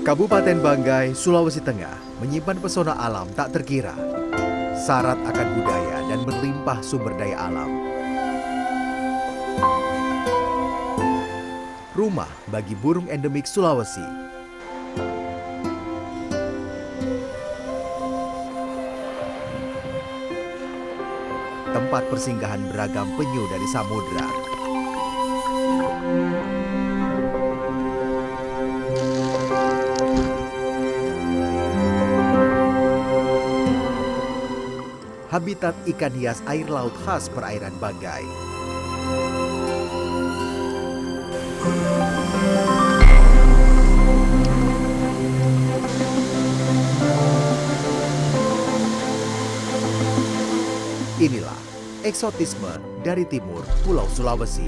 Kabupaten Banggai, Sulawesi Tengah menyimpan pesona alam tak terkira, syarat akan budaya dan berlimpah sumber daya alam. Rumah bagi burung endemik Sulawesi. Tempat persinggahan beragam penyu dari samudra. Habitat ikan hias air laut khas perairan Banggai. Inilah eksotisme dari timur Pulau Sulawesi.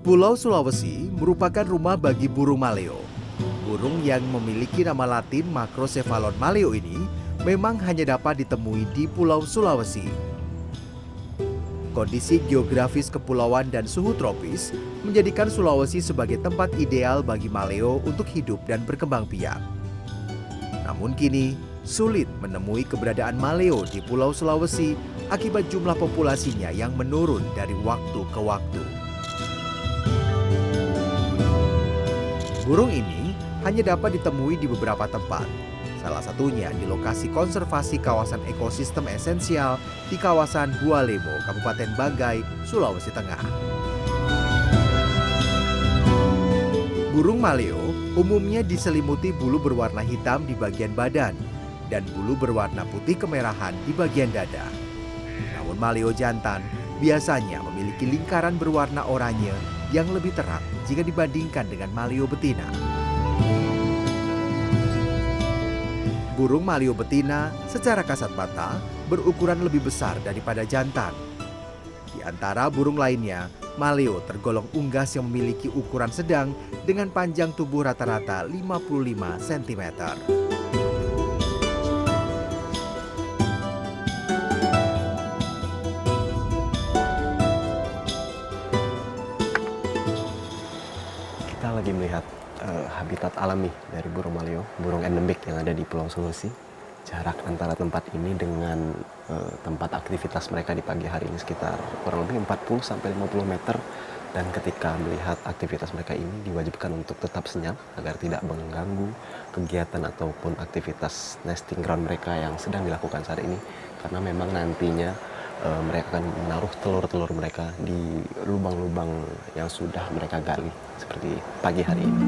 Pulau Sulawesi merupakan rumah bagi burung maleo. Burung yang memiliki nama latin Macrocephalon maleo ini memang hanya dapat ditemui di Pulau Sulawesi. Kondisi geografis kepulauan dan suhu tropis menjadikan Sulawesi sebagai tempat ideal bagi maleo untuk hidup dan berkembang biak. Namun kini, sulit menemui keberadaan maleo di Pulau Sulawesi akibat jumlah populasinya yang menurun dari waktu ke waktu. Burung ini hanya dapat ditemui di beberapa tempat, salah satunya di lokasi konservasi kawasan ekosistem esensial di kawasan Bualemo, Kabupaten Banggai, Sulawesi Tengah. Burung maleo umumnya diselimuti bulu berwarna hitam di bagian badan dan bulu berwarna putih kemerahan di bagian dada. Namun maleo jantan biasanya memiliki lingkaran berwarna oranye yang lebih terang jika dibandingkan dengan maleo betina. Burung maleo betina secara kasat mata berukuran lebih besar daripada jantan. Di antara burung lainnya, maleo tergolong unggas yang memiliki ukuran sedang dengan panjang tubuh rata-rata 55 cm. Kita lagi melihat habitat alami dari burung maleo, burung endemik yang ada di Pulau Sulawesi. Jarak antara tempat ini dengan tempat aktivitas mereka di pagi hari ini sekitar kurang lebih 40-50 meter. Dan ketika melihat aktivitas mereka ini diwajibkan untuk tetap senyap agar tidak mengganggu kegiatan ataupun aktivitas nesting ground mereka yang sedang dilakukan saat ini. Karena memang nantinya mereka akan menaruh telur-telur mereka di lubang-lubang yang sudah mereka gali seperti pagi hari ini.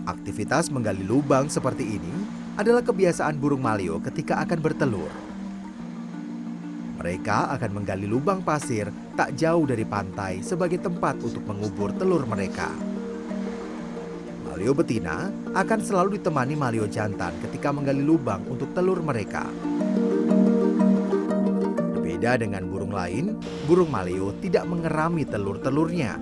Aktivitas menggali lubang seperti ini adalah kebiasaan burung maleo ketika akan bertelur. Mereka akan menggali lubang pasir tak jauh dari pantai sebagai tempat untuk mengubur telur mereka. Maleo betina akan selalu ditemani maleo jantan ketika menggali lubang untuk telur mereka. Berbeda dengan burung lain, burung maleo tidak mengerami telur-telurnya.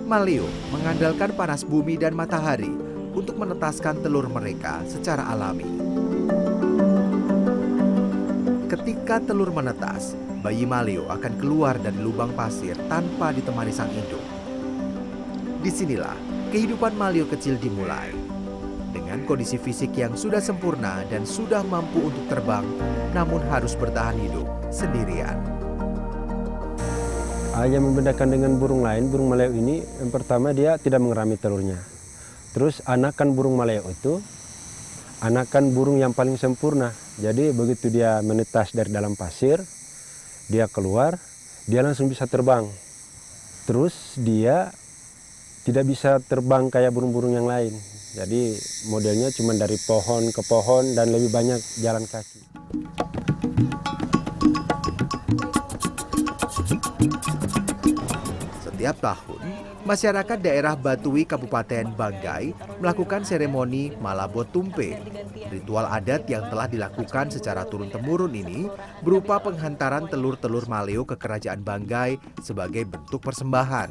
Maleo mengandalkan panas bumi dan matahari untuk menetaskan telur mereka secara alami. Ketika telur menetas, bayi maleo akan keluar dari lubang pasir tanpa ditemani sang induk. Disinilah kehidupan maleo kecil dimulai. Dengan kondisi fisik yang sudah sempurna dan sudah mampu untuk terbang, namun harus bertahan hidup sendirian. Yang membedakan dengan burung lain, burung maleo ini yang pertama dia tidak mengerami telurnya. Terus anakan burung maleo itu anakan burung yang paling sempurna. Jadi begitu dia menetas dari dalam pasir, dia keluar, dia langsung bisa terbang. Terus dia tidak bisa terbang kayak burung-burung yang lain. Jadi modelnya cuma dari pohon ke pohon dan lebih banyak jalan kaki. Setiap tahun, masyarakat daerah Batui Kabupaten Banggai melakukan seremoni Malabo Tumpe. Ritual adat yang telah dilakukan secara turun-temurun ini berupa penghantaran telur-telur maleo ke Kerajaan Banggai sebagai bentuk persembahan.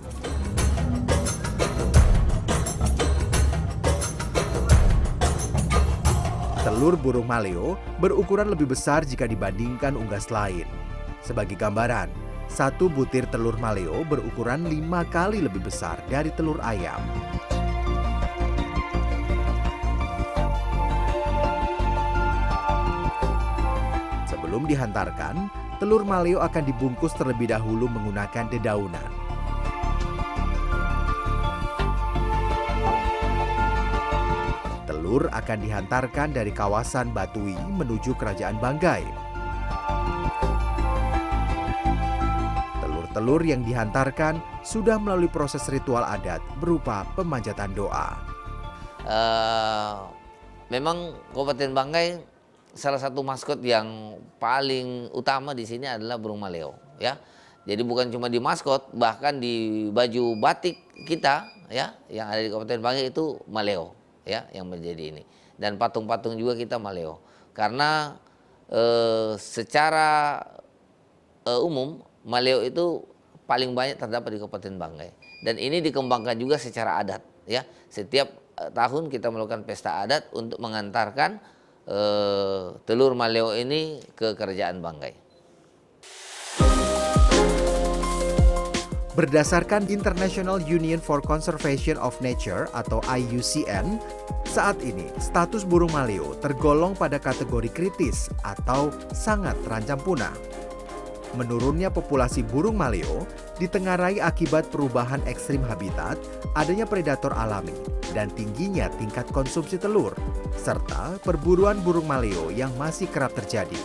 Telur burung maleo berukuran lebih besar jika dibandingkan unggas lain. Sebagai gambaran, satu butir telur maleo berukuran 5 kali lebih besar dari telur ayam. Sebelum dihantarkan, telur maleo akan dibungkus terlebih dahulu menggunakan dedaunan. Telur akan dihantarkan dari kawasan Batui menuju Kerajaan Banggai. Telur yang dihantarkan sudah melalui proses ritual adat berupa pemanjatan doa. Memang Kabupaten Banggai salah satu maskot yang paling utama di sini adalah burung maleo, ya. Jadi bukan cuma di maskot, bahkan di baju batik kita, ya, yang ada di Kabupaten Banggai itu maleo, ya, yang menjadi ini. Dan patung-patung juga kita maleo. Karena secara umum maleo itu paling banyak terdapat di Kabupaten Banggai. Dan ini dikembangkan juga secara adat, ya. Setiap tahun kita melakukan pesta adat untuk mengantarkan telur maleo ini ke Kerajaan Banggai. Berdasarkan International Union for Conservation of Nature atau IUCN, saat ini status burung maleo tergolong pada kategori kritis atau sangat terancam punah. Menurunnya populasi burung maleo ditengarai akibat perubahan ekstrim habitat, adanya predator alami, dan tingginya tingkat konsumsi telur, serta perburuan burung maleo yang masih kerap terjadi.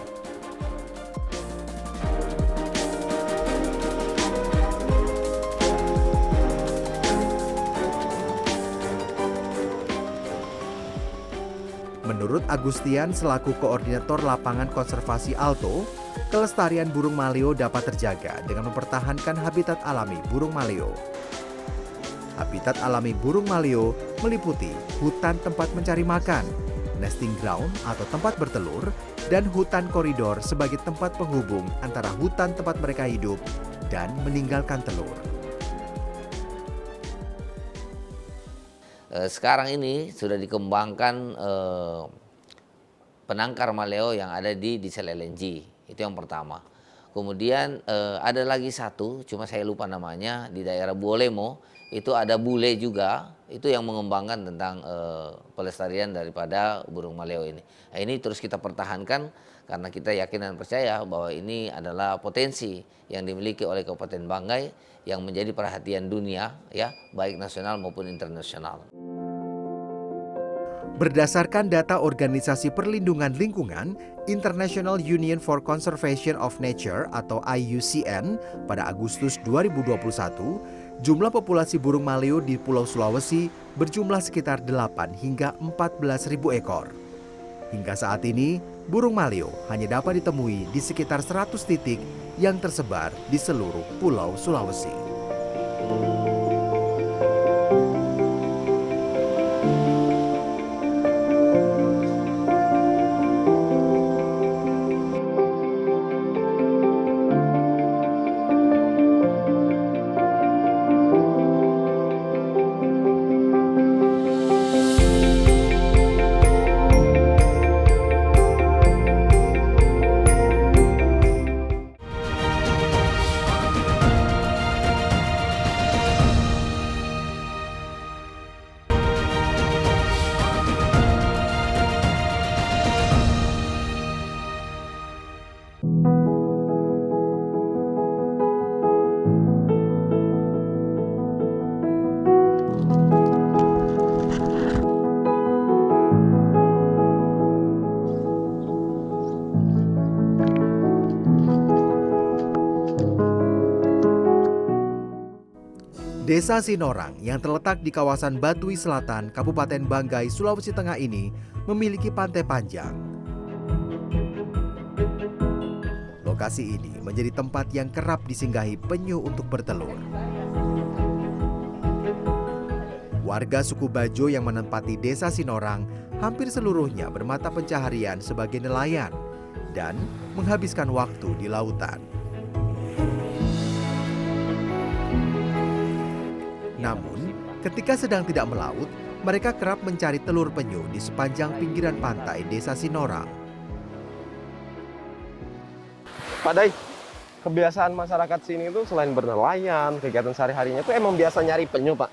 Menurut Agustian selaku koordinator lapangan konservasi Alto, kelestarian burung maleo dapat terjaga dengan mempertahankan habitat alami burung maleo. Habitat alami burung maleo meliputi hutan tempat mencari makan, nesting ground atau tempat bertelur, dan hutan koridor sebagai tempat penghubung antara hutan tempat mereka hidup dan meninggalkan telur. Sekarang ini sudah dikembangkan penangkar maleo yang ada di diesel LNG, itu yang pertama. Kemudian ada lagi satu, cuma saya lupa namanya, di daerah Buolemo, itu ada bule juga, itu yang mengembangkan tentang pelestarian daripada burung maleo ini. Nah, ini terus kita pertahankan karena kita yakin dan percaya bahwa ini adalah potensi yang dimiliki oleh Kabupaten Banggai yang menjadi perhatian dunia, ya, baik nasional maupun internasional. Berdasarkan data Organisasi Perlindungan Lingkungan, International Union for Conservation of Nature atau IUCN, pada Agustus 2021, jumlah populasi burung maleo di Pulau Sulawesi berjumlah sekitar 8 hingga 14.000 ekor. Hingga saat ini, burung maleo hanya dapat ditemui di sekitar 100 titik yang tersebar di seluruh Pulau Sulawesi. Desa Sinorang yang terletak di kawasan Batui Selatan, Kabupaten Banggai, Sulawesi Tengah ini memiliki pantai panjang. Lokasi ini menjadi tempat yang kerap disinggahi penyu untuk bertelur. Warga suku Bajo yang menempati Desa Sinorang hampir seluruhnya bermata pencaharian sebagai nelayan dan menghabiskan waktu di lautan. Namun, ketika sedang tidak melaut, mereka kerap mencari telur penyu di sepanjang pinggiran pantai Desa Sinorang. Pak Dai, kebiasaan masyarakat sini itu selain bernelayan, kegiatan sehari-harinya itu emang biasa nyari penyu, Pak?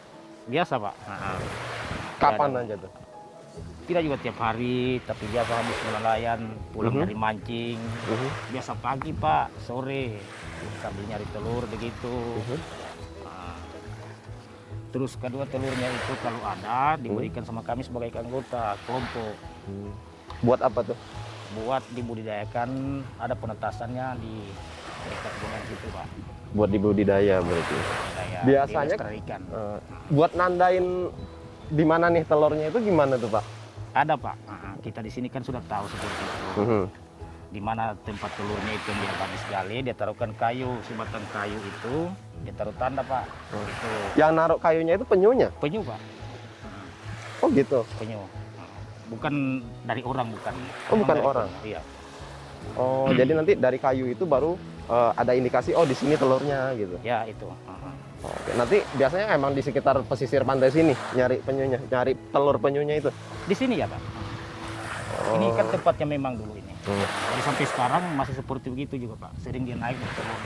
Biasa, Pak. Kapan aja tuh? Tidak juga tiap hari, tapi biasa habis nelayan, pulang dari mancing. Biasa pagi, Pak, sore, sambil nyari telur begitu. Terus kedua telurnya itu kalau ada diberikan sama kami sebagai anggota kelompok. Buat apa tuh? Buat dibudidayakan, ada penetasannya di dekat gunung situ, Pak. Buat dibudidaya berarti. Budidaya, Biasanya dilestarikan. Buat nandain di mana nih telurnya itu gimana tuh, Pak? Ada, Pak. Kita di sini kan sudah tahu seperti itu. Di mana tempat telurnya itu dia habis gali, dia taruhkan kayu, sebatang kayu itu, dia taruh tanda, Pak. Itu Yang naruh kayunya itu penyunya? penyu, Pak. Oh gitu? Penyu. Bukan dari orang, bukan. Oh, bukan Dari orang? penyu, iya. Oh, jadi nanti dari kayu itu baru ada indikasi, oh di sini telurnya gitu. Ya, itu. Oke, nanti biasanya emang di sekitar pesisir pantai sini nyari penyunya, nyari telur penyunya itu. Di sini ya, Pak. Ini kan tempatnya memang dulu ini. Jadi sampai sekarang masih seperti begitu juga, Pak. Sering dia naik bertelur.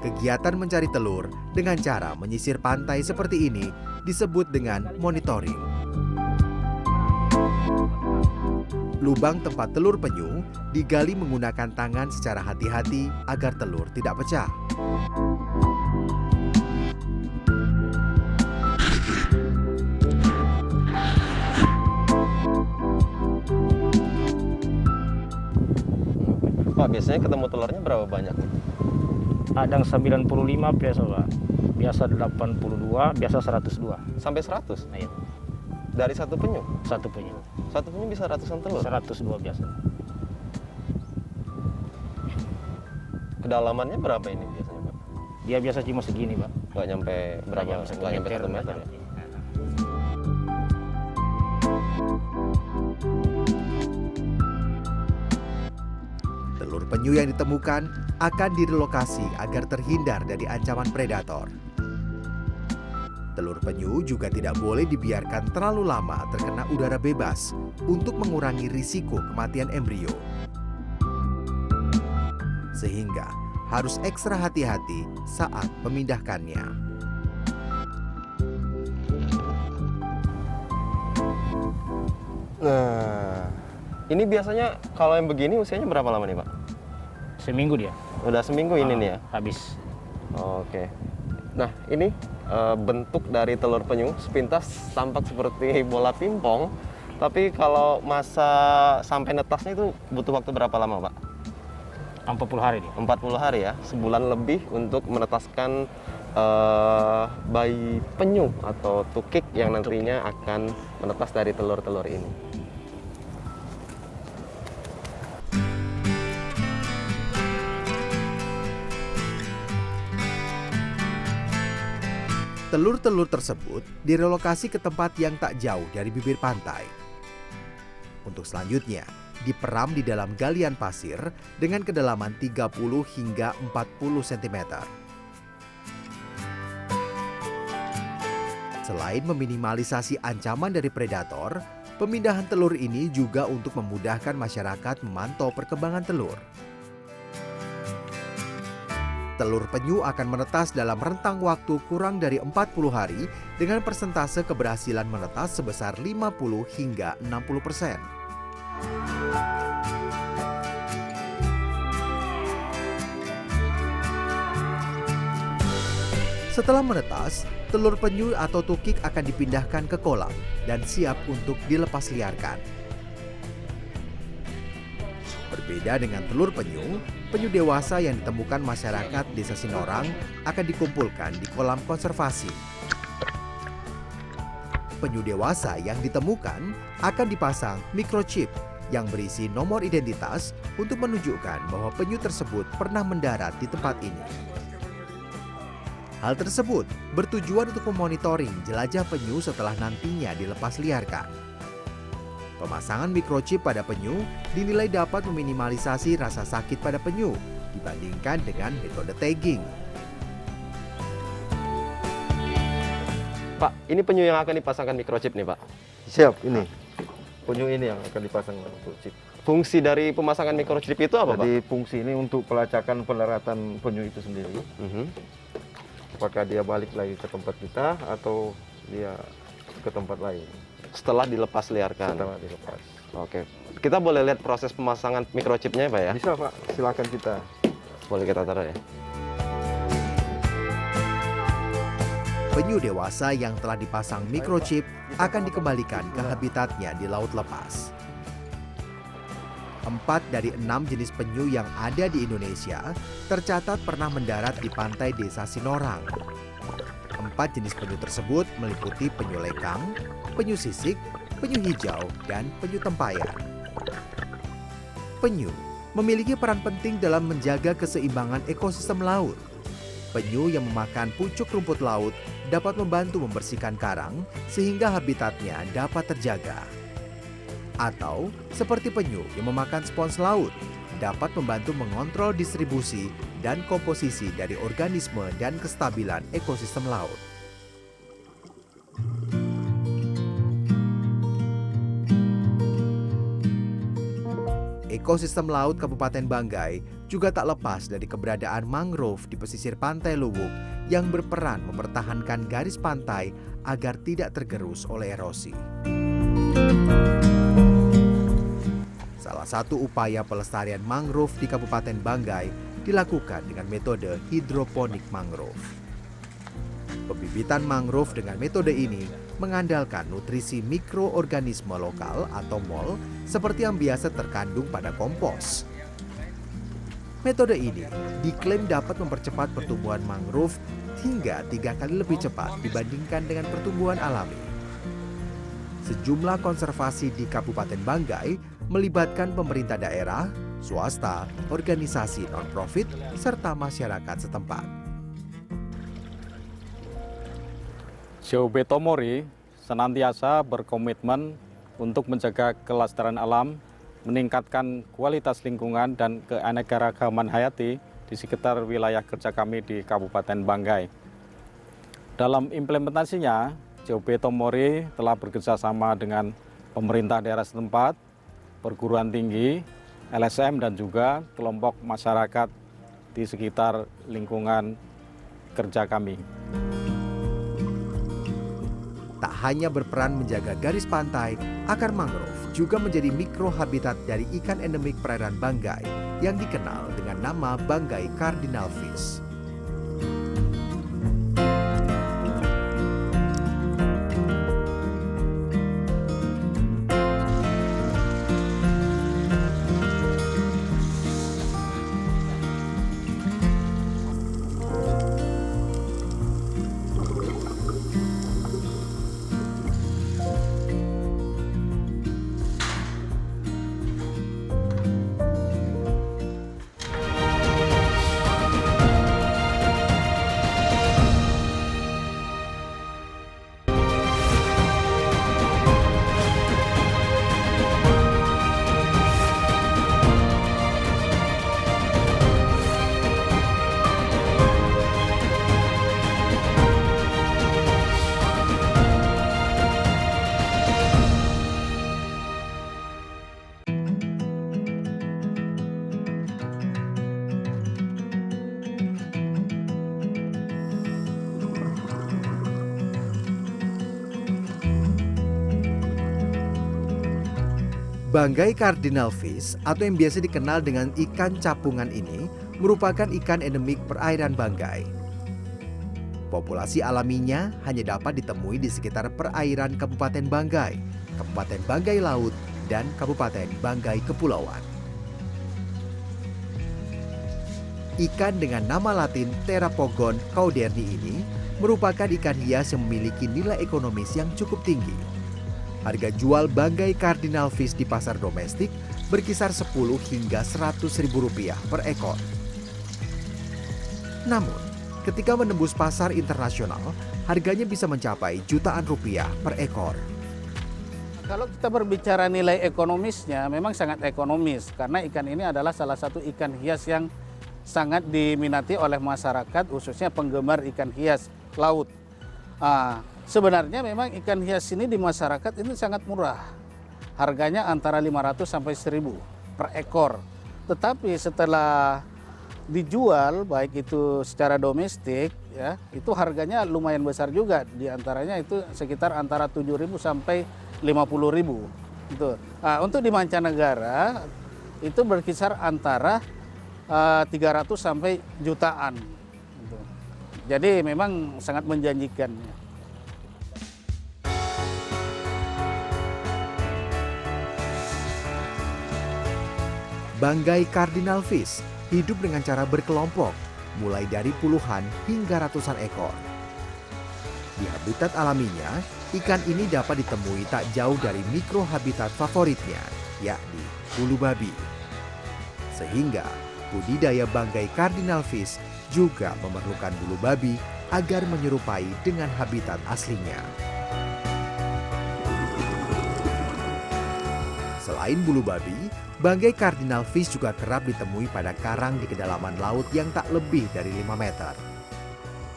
Kegiatan mencari telur dengan cara menyisir pantai seperti ini disebut dengan monitoring. Lubang tempat telur penyu digali menggunakan tangan secara hati-hati agar telur tidak pecah. Pak, biasanya ketemu telurnya berapa banyak? Ada yang 95 biasa, Pak. Biasa 82, biasa 102. Sampai 100? Nah, iya. Dari satu penyu? Satu penyu. Satu penyu bisa ratusan telur? 102 biasa. Kedalamannya berapa ini biasanya, Pak? Dia biasa cuma segini, Pak. Nggak nyampe berapa? Nggak nyampe Nggak nyampe 1 meter ya? Telur penyu yang ditemukan akan direlokasi agar terhindar dari ancaman predator. Telur penyu juga tidak boleh dibiarkan terlalu lama terkena udara bebas untuk mengurangi risiko kematian embrio. Sehingga harus ekstra hati-hati saat memindahkannya. Nah, ini biasanya kalau yang begini usianya berapa lama nih, Pak? Seminggu dia. Udah seminggu ini nih ya? Habis. Oke. Nah, ini bentuk dari telur penyu sepintas tampak seperti bola pingpong. Tapi kalau masa sampai netasnya itu butuh waktu berapa lama, Pak? 40 hari dia. 40 hari ya, sebulan lebih untuk menetaskan bayi penyu atau tukik yang nantinya akan menetas dari telur-telur ini. Telur-telur tersebut direlokasi ke tempat yang tak jauh dari bibir pantai. Untuk selanjutnya, diperam di dalam galian pasir dengan kedalaman 30 hingga 40 cm. Selain meminimalisasi ancaman dari predator, pemindahan telur ini juga untuk memudahkan masyarakat memantau perkembangan telur. Telur penyu akan menetas dalam rentang waktu kurang dari 40 hari dengan persentase keberhasilan menetas sebesar 50 hingga 60%. Setelah menetas, telur penyu atau tukik akan dipindahkan ke kolam dan siap untuk dilepas liarkan. Berbeda dengan telur penyu, penyu dewasa yang ditemukan masyarakat Desa Sinorang akan dikumpulkan di kolam konservasi. Penyu dewasa yang ditemukan akan dipasang microchip yang berisi nomor identitas untuk menunjukkan bahwa penyu tersebut pernah mendarat di tempat ini. Hal tersebut bertujuan untuk memonitoring jelajah penyu setelah nantinya dilepas liarkan. Pemasangan microchip pada penyu dinilai dapat meminimalisasi rasa sakit pada penyu dibandingkan dengan metode tagging. Pak, ini penyu yang akan dipasangkan microchip nih, Pak. Siap, ini. Penyu ini yang akan dipasang microchip. Fungsi dari pemasangan microchip itu apa, Pak? Jadi fungsi ini untuk pelacakan peleratan penyu itu sendiri. Apakah dia balik lagi ke tempat kita atau dia ke tempat lain Setelah dilepas liarkan. setelah dilepas. Oke. Kita boleh lihat proses pemasangan microchipnya, Pak ya? Bisa Pak, silakan kita. Boleh kita taruh ya? Penyu dewasa yang telah dipasang microchip akan dikembalikan ke habitatnya di laut lepas. 4 dari 6 jenis penyu yang ada di Indonesia tercatat pernah mendarat di pantai Desa Sinorang. 4 jenis penyu tersebut meliputi penyu lekang, penyu sisik, penyu hijau, dan penyu tempayan. Penyu memiliki peran penting dalam menjaga keseimbangan ekosistem laut. Penyu yang memakan pucuk rumput laut dapat membantu membersihkan karang sehingga habitatnya dapat terjaga. Atau seperti penyu yang memakan spons laut dapat membantu mengontrol distribusi dan komposisi dari organisme dan kestabilan ekosistem laut. Ekosistem laut Kabupaten Banggai juga tak lepas dari keberadaan mangrove di pesisir pantai Luwuk yang berperan mempertahankan garis pantai agar tidak tergerus oleh erosi. Salah satu upaya pelestarian mangrove di Kabupaten Banggai dilakukan dengan metode hidroponik mangrove. Pembibitan mangrove dengan metode ini mengandalkan nutrisi mikroorganisme lokal atau MOL seperti yang biasa terkandung pada kompos. Metode ini diklaim dapat mempercepat pertumbuhan mangrove hingga 3 kali lebih cepat dibandingkan dengan pertumbuhan alami. Sejumlah konservasi di Kabupaten Banggai melibatkan pemerintah daerah, swasta, organisasi non-profit, serta masyarakat setempat. COB Tomori senantiasa berkomitmen untuk menjaga kelestarian alam, meningkatkan kualitas lingkungan dan keanekaragaman hayati di sekitar wilayah kerja kami di Kabupaten Banggai. Dalam implementasinya, COB Tomori telah bekerjasama dengan pemerintah daerah setempat, perguruan tinggi, LSM dan juga kelompok masyarakat di sekitar lingkungan kerja kami. Tak hanya berperan menjaga garis pantai, akar mangrove juga menjadi mikrohabitat dari ikan endemik perairan Banggai yang dikenal dengan nama Banggai Cardinal Fish. Banggai Cardinal Fish atau yang biasa dikenal dengan ikan capungan ini merupakan ikan endemik perairan Banggai. Populasi alaminya hanya dapat ditemui di sekitar perairan Kabupaten Banggai, Kabupaten Banggai Laut, dan Kabupaten Banggai Kepulauan. Ikan dengan nama latin Terapogon cauderni ini merupakan ikan hias yang memiliki nilai ekonomis yang cukup tinggi. Harga jual banggai cardinal fish di pasar domestik berkisar 10 hingga 100 ribu rupiah per ekor. Namun, ketika menembus pasar internasional, harganya bisa mencapai jutaan rupiah per ekor. Kalau kita berbicara nilai ekonomisnya, memang sangat ekonomis karena ikan ini adalah salah satu ikan hias yang sangat diminati oleh masyarakat, khususnya penggemar ikan hias laut. Sebenarnya memang ikan hias ini di masyarakat ini sangat murah. Harganya antara 500 sampai 1000 per ekor. Tetapi setelah dijual baik itu secara domestik ya, itu harganya lumayan besar juga. Di antaranya itu sekitar antara 7.000 sampai 50.000. Gitu. Untuk di mancanegara itu berkisar antara 300 sampai jutaan. Gitu. Jadi memang sangat menjanjikan. Banggai cardinal fish hidup dengan cara berkelompok, mulai dari puluhan hingga ratusan ekor. Di habitat alaminya, ikan ini dapat ditemui tak jauh dari mikrohabitat favoritnya, yakni bulu babi. Sehingga budidaya banggai cardinal fish juga memerlukan bulu babi agar menyerupai dengan habitat aslinya. Selain bulu babi, banggai cardinal fish juga kerap ditemui pada karang di kedalaman laut yang tak lebih dari 5 meter.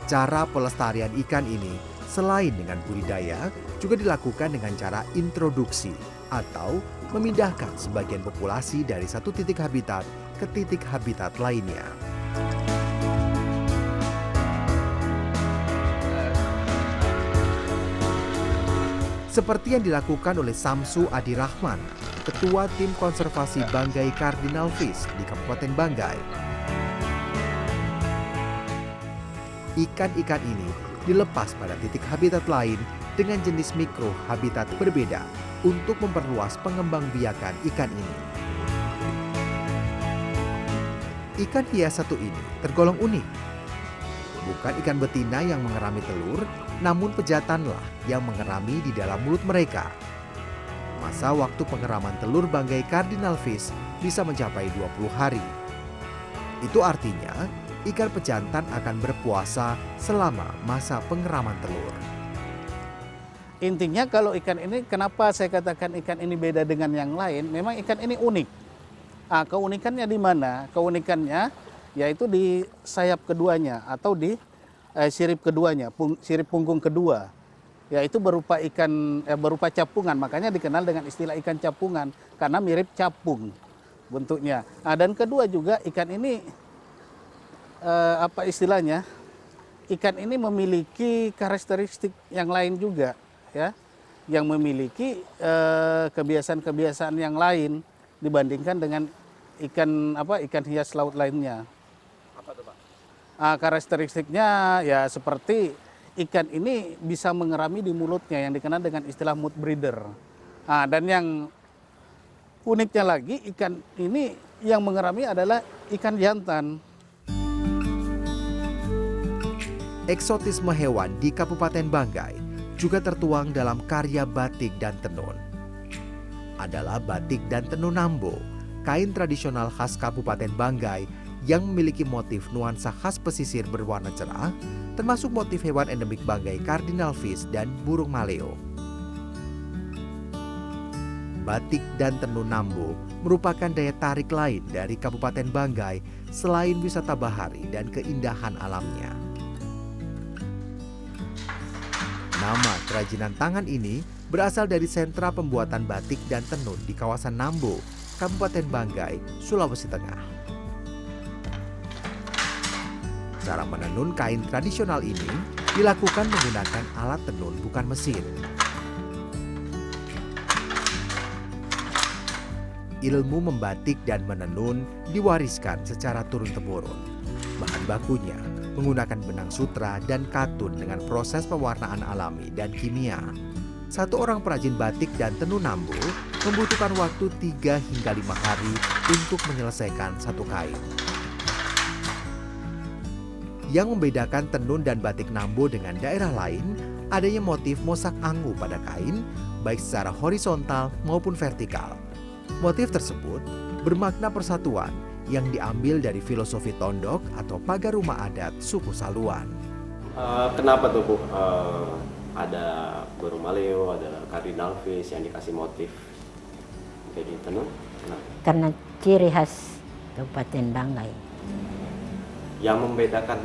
Cara pelestarian ikan ini selain dengan budidaya juga dilakukan dengan cara introduksi atau memindahkan sebagian populasi dari satu titik habitat ke titik habitat lainnya. Seperti yang dilakukan oleh Samsu Adi Rahman, Ketua Tim Konservasi Banggai Cardinal Fish di Kabupaten Banggai. Ikan-ikan ini dilepas pada titik habitat lain dengan jenis mikro habitat berbeda untuk memperluas pengembangbiakan ikan ini. Ikan hias satu ini tergolong unik. Bukan ikan betina yang mengerami telur, namun pejantanlah yang mengerami di dalam mulut mereka. Masa waktu pengeraman telur banggai cardinal fish bisa mencapai 20 hari. Itu artinya ikan pejantan akan berpuasa selama masa pengeraman telur. Intinya kalau ikan ini, kenapa saya katakan ikan ini beda dengan yang lain, memang ikan ini unik. Keunikannya di mana? Keunikannya yaitu di sayap keduanya atau di sirip keduanya, sirip punggung kedua. Yaitu berupa ikan berupa capungan, makanya dikenal dengan istilah ikan capungan karena mirip capung bentuknya. Dan kedua juga ikan ini apa istilahnya? Ikan ini memiliki karakteristik yang lain juga, ya, yang memiliki kebiasaan-kebiasaan yang lain dibandingkan dengan ikan hias laut lainnya. Apa tuh, Pak? Karakteristiknya ya seperti ikan ini bisa mengerami di mulutnya yang dikenal dengan istilah mouth breather. Dan yang uniknya lagi ikan ini yang mengerami adalah ikan jantan. Eksotisme hewan di Kabupaten Banggai juga tertuang dalam karya batik dan tenun. Adalah batik dan tenun Nambo, kain tradisional khas Kabupaten Banggai yang memiliki motif nuansa khas pesisir berwarna cerah, termasuk motif hewan endemik Banggai cardinal fish dan burung maleo. Batik dan tenun Nambo merupakan daya tarik lain dari Kabupaten Banggai selain wisata bahari dan keindahan alamnya. Nama kerajinan tangan ini berasal dari sentra pembuatan batik dan tenun di kawasan Nambo, Kabupaten Banggai, Sulawesi Tengah. Cara menenun kain tradisional ini dilakukan menggunakan alat tenun bukan mesin. Ilmu membatik dan menenun diwariskan secara turun-temurun. Bahan bakunya menggunakan benang sutra dan katun dengan proses pewarnaan alami dan kimia. Satu orang perajin batik dan tenun Nambo membutuhkan waktu 3 hingga 5 hari untuk menyelesaikan satu kain. Yang membedakan tenun dan batik Nambo dengan daerah lain, adanya motif mosak angu pada kain, baik secara horizontal maupun vertikal. Motif tersebut bermakna persatuan yang diambil dari filosofi tondok atau pagar rumah adat suku Saluan. Kenapa tuh Bu? Ada burung maleo, ada cardinal fish yang dikasih motif jadi tenun? Karena ciri khas Kabupaten Banggai. Yang membedakan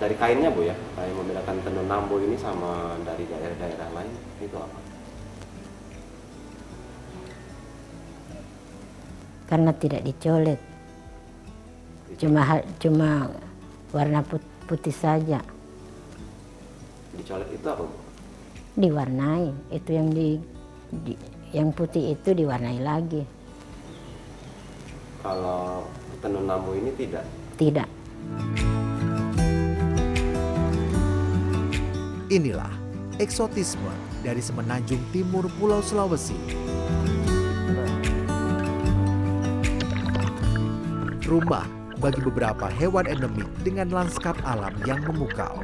dari kainnya Bu ya, yang membedakan tenun Nambo ini sama dari daerah-daerah lain itu apa? Karena tidak dicolet, cuma warna putih saja. Dicolet itu apa Bu? Diwarnai, itu yang putih itu diwarnai lagi. Kalau tenun Nambo ini tidak? Tidak. Inilah eksotisme dari semenanjung timur Pulau Sulawesi. Rumah bagi beberapa hewan endemik dengan lanskap alam yang memukau.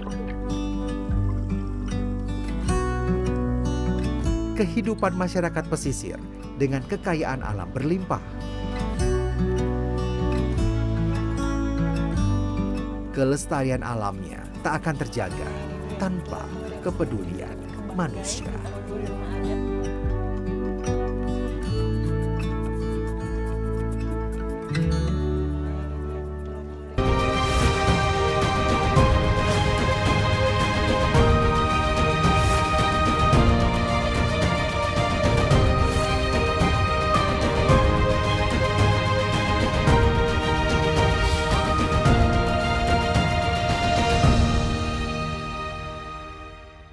Kehidupan masyarakat pesisir dengan kekayaan alam berlimpah. Kelestarian alamnya tak akan terjaga tanpa kepedulian manusia.